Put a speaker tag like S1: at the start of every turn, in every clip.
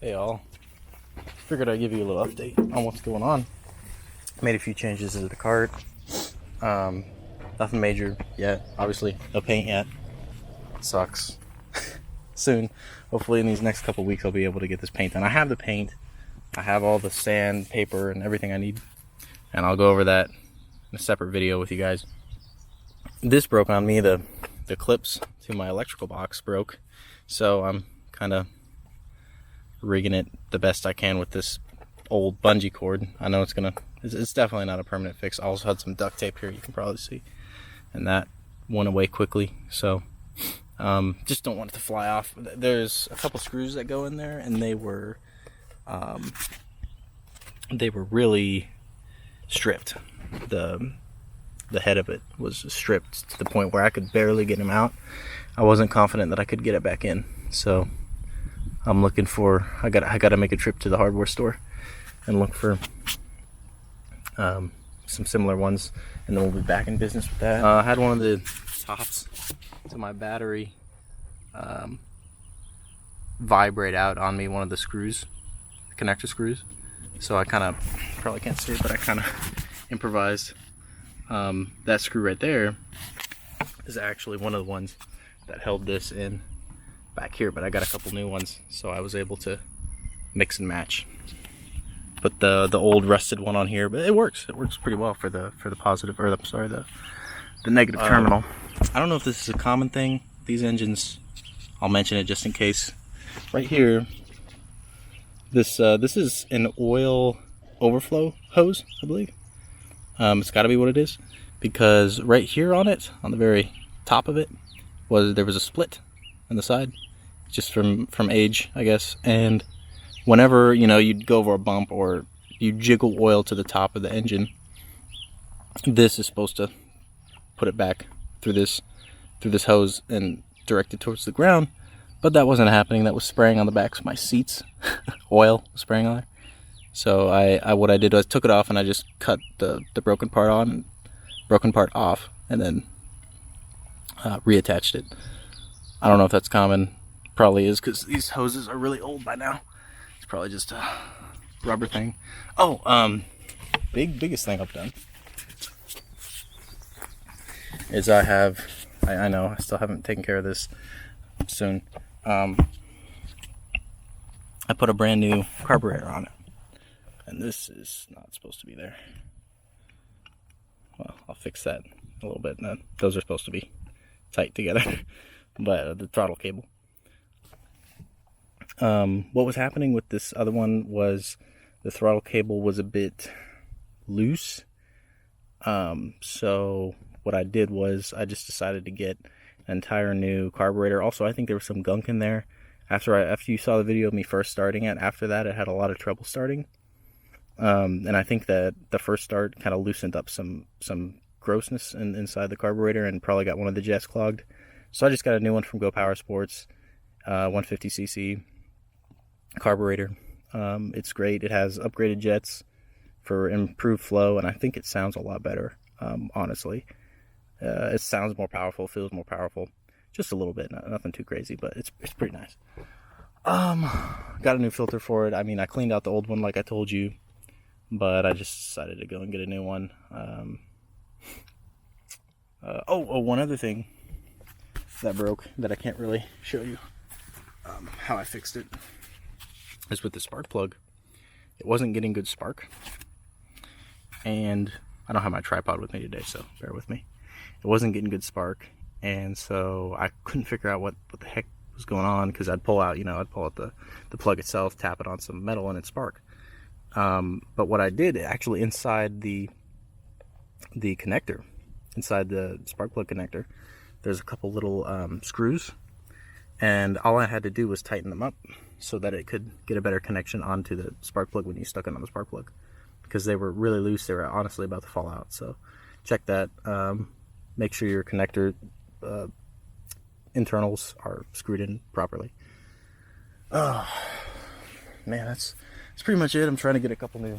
S1: Hey all, figured I'd give you a little update on what's going on. Made a few changes to the cart. Nothing major yet, obviously. No paint yet. Sucks. Soon, hopefully in these next couple weeks I'll be able to get this paint done. I have the paint, I have all the sand, paper, and everything I need. And I'll go over that in a separate video with you guys. This broke on me, the clips to my electrical box broke. So I'm kind of rigging it the best I can with this old bungee cord. I know it's definitely not a permanent fix. I also had some duct tape here, you can probably see, and that went away quickly. So just don't want it to fly off. There's a couple screws that go in there, and they were really stripped. The head of it was stripped to the point where I could barely get him out. I wasn't confident that I could get it back in, so I'm looking for, I gotta make a trip to the hardware store and look for some similar ones, and then we'll be back in business with that. I had one of the tops to my battery vibrate out on me, one of the screws, the connector screws. So I kind of, probably can't see it, but I kind of improvised. That screw right there is actually one of the ones that held this in back here, but I got a couple new ones, so I was able to mix and match. Put the old rusted one on here, but it works pretty well for the positive, or I'm sorry, the negative terminal. I don't know if this is a common thing, these engines. I'll mention it just in case. Right here, this is an oil overflow hose, I believe. It's got to be what it is, because right here on it, on the very top of it, there was a split on the side, just from age, I guess. And whenever, you know, you'd go over a bump or you jiggle oil to the top of the engine, this is supposed to put it back through this hose and direct it towards the ground. But that wasn't happening. That was spraying on the backs of my seats. Oil was spraying on there. So what I did was took it off, and I just cut the broken part off, and then reattached it. I don't know if that's common. Probably is, because these hoses are really old by now. It's probably just a rubber thing. Oh, biggest thing I've done is I know I still haven't taken care of this soon. I put a brand new carburetor on it, and this is not supposed to be there. Well, I'll fix that a little bit. Those are supposed to be tight together. But the throttle cable. What was happening with this other one was the throttle cable was a bit loose. So what I did was I just decided to get an entire new carburetor. Also, I think there was some gunk in there. After you saw the video of me first starting it, after that it had a lot of trouble starting. And I think that the first start kind of loosened up some grossness inside the carburetor, and probably got one of the jets clogged. So I just got a new one from Go Sports, 150cc carburetor. It's great. It has upgraded jets for improved flow, and I think it sounds a lot better, honestly. It sounds more powerful, feels more powerful, just a little bit, nothing too crazy, but it's pretty nice. Got a new filter for it. I mean, I cleaned out the old one like I told you, but I just decided to go and get a new one. One other thing that broke that I can't really show you how I fixed it is with the spark plug. It wasn't getting good spark, and I don't have my tripod with me today, so bear with me. It wasn't getting good spark, and so I couldn't figure out what the heck was going on, because I'd pull out the plug itself, tap it on some metal, and it'd spark. But what I did, actually, inside the connector, inside the spark plug connector, there's a couple little screws, and all I had to do was tighten them up so that it could get a better connection onto the spark plug when you stuck it on the spark plug, because they were really loose. They were honestly about to fall out. So check that. Make sure your connector internals are screwed in properly. Oh man, that's pretty much it. I'm trying to get a couple new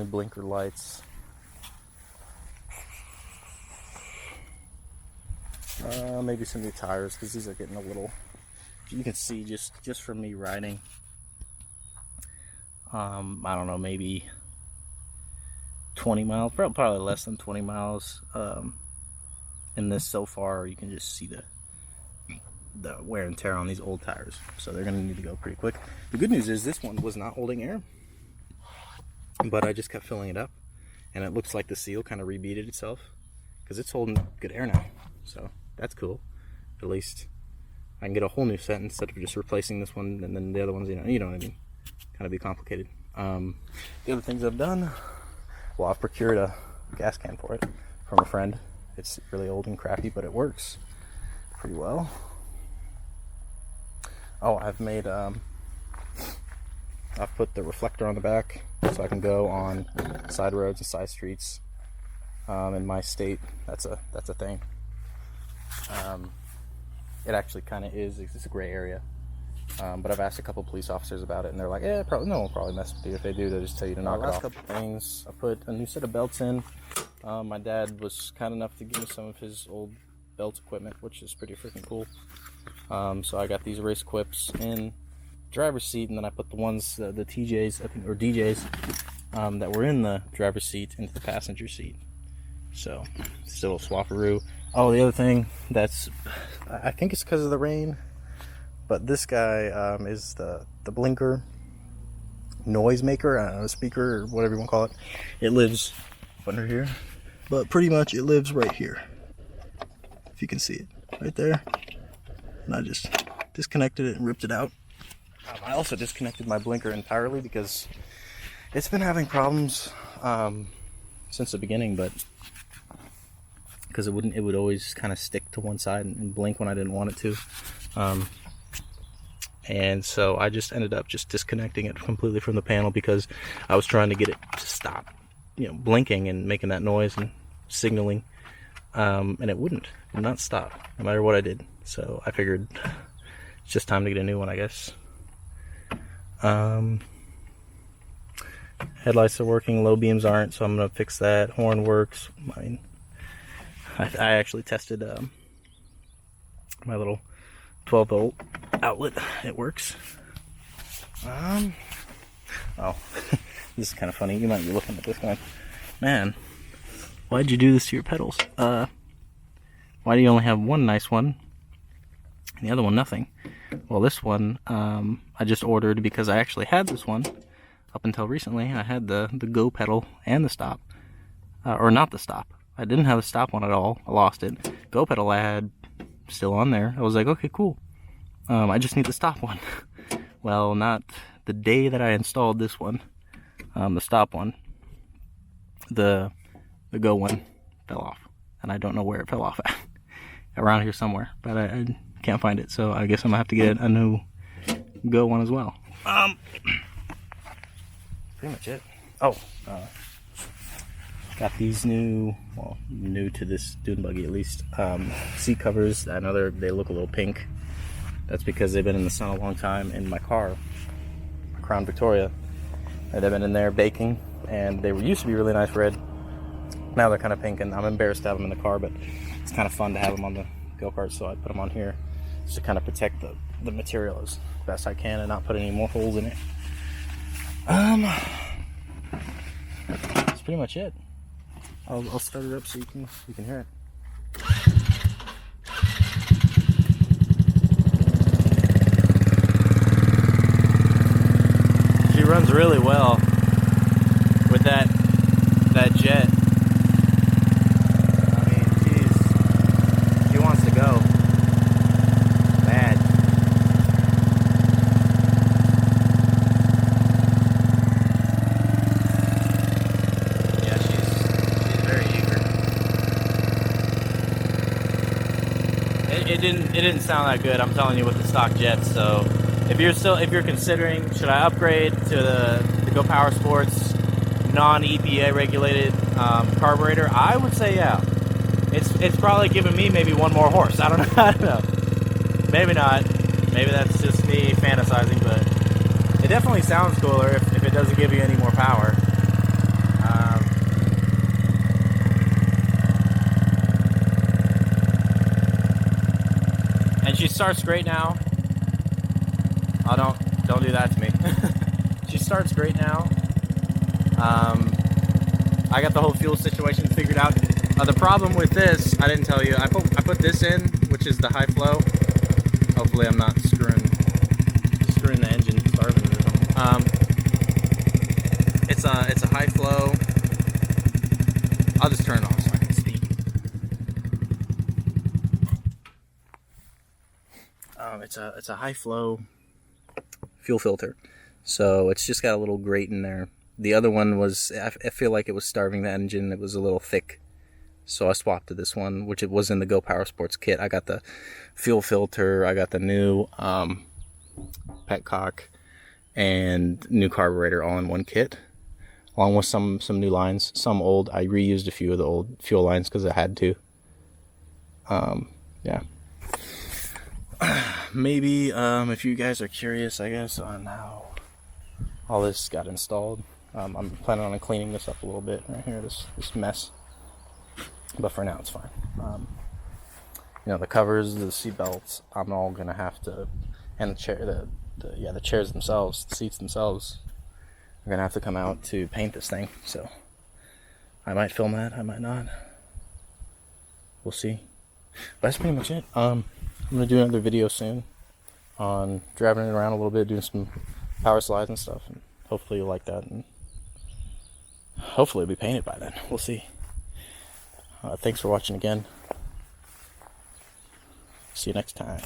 S1: blinker lights. Maybe some new tires, because these are getting a little, you can see just from me riding, I don't know, maybe 20 miles, probably less than 20 miles. In this so far, you can just see the wear and tear on these old tires, so they're gonna need to go pretty quick. The good news is this one was not holding air, but I just kept filling it up, and it looks like the seal kind of rebeaded itself because it's holding good air now, so that's cool. At least I can get a whole new set instead of just replacing this one and then the other ones, you know what I mean, kind of be complicated. The other things I've done, well, I've procured a gas can for it from a friend. It's really old and crappy, but it works pretty well. Oh, I've put the reflector on the back so I can go on side roads and side streets. In my state, that's a thing. It actually kind of is. It's a gray area. But I've asked a couple police officers about it, and they're like, no one will probably mess with you. If they do, they'll just tell you to knock it off. Last couple things, I put a new set of belts in. My dad was kind enough to give me some of his old belt equipment, which is pretty freaking cool. So I got these race quips in driver's seat, and then I put the ones, the TJs, I think, or DJs, that were in the driver's seat into the passenger seat. So, still a swapperoo. Oh, the other thing I think it's because of the rain, but this guy is the blinker noise maker, I don't know, speaker, or whatever you want to call it. It lives under here, but pretty much it lives right here. If you can see it, right there. And I just disconnected it and ripped it out. I also disconnected my blinker entirely because it's been having problems since the beginning, but because it would always kind of stick to one side and blink when I didn't want it to. And so I just ended up just disconnecting it completely from the panel because I was trying to get it to stop, blinking and making that noise and signaling, and it would not stop no matter what I did. So I figured it's just time to get a new one, I guess. Headlights are working, low beams aren't, so I'm gonna fix that. Horn works. I actually tested my little 12-volt outlet. It works. Oh, this is kind of funny. You might be looking at this going, man, why'd you do this to your pedals? Why do you only have one nice one and the other one nothing? Well, this one I just ordered because I actually had this one up until recently. I had the go pedal and the stop, or not the stop. I didn't have the stop one at all. I lost it. Go pedal I had still on there. I was like, okay, cool. I just need the stop one. Well, not the day that I installed this one, the stop one, the go one fell off, and I don't know where it fell off at. Around here somewhere, but I can't find it, so I guess I'm gonna have to get a new go one as well. Pretty much it. Oh, got these new to this dune buggy at least, seat covers. I know they look a little pink. That's because they've been in the sun a long time in my car, Crown Victoria. They've been in there baking, and they used to be really nice red. Now they're kind of pink, and I'm embarrassed to have them in the car, but it's kind of fun to have them on the Go Kart, so I put them on here just to kind of protect the material as best I can and not put any more holes in it. That's pretty much it. I'll start it up so you can hear it. She runs really well with that jet. I mean, she wants to go bad. Yeah, she's very eager. It didn't sound that good, I'm telling you, with the stock jets. So if you're considering, should I upgrade to the Go Power Sports non-EPA regulated carburetor, I would say yeah. It's probably giving me maybe one more horse. I don't know. Maybe not. Maybe that's just me fantasizing, but it definitely sounds cooler if it doesn't give you any more power. And she starts great now. Oh, don't do that to me. She starts great now. I got the whole fuel situation figured out. The problem with this, I didn't tell you, I put this in, which is the high flow. Hopefully I'm not screwing the engine, starving it or something. It's a high flow. I'll just turn it off so I can speak. It's a high flow fuel filter, so it's just got a little grate in there. The other one was, I feel like it was starving the engine. It was a little thick, so I swapped to this one, which it was in the Go Power Sports kit. I got the fuel filter, I got the new petcock, and new carburetor all in one kit, along with some new lines. Some old, I reused a few of the old fuel lines because I had to. Yeah. Maybe if you guys are curious, I guess, on how all this got installed, I'm planning on cleaning this up a little bit right here, this mess. But for now, it's fine. You know, the covers, the seat belts, I'm all gonna have to, and the chair, the chairs themselves, the seats themselves, are gonna have to come out to paint this thing. So I might film that, I might not. We'll see. But that's pretty much it. I'm gonna do another video soon on driving it around a little bit, doing some power slides and stuff, and hopefully you'll like that, and hopefully it'll be painted by then. We'll see. Thanks for watching again. See you next time.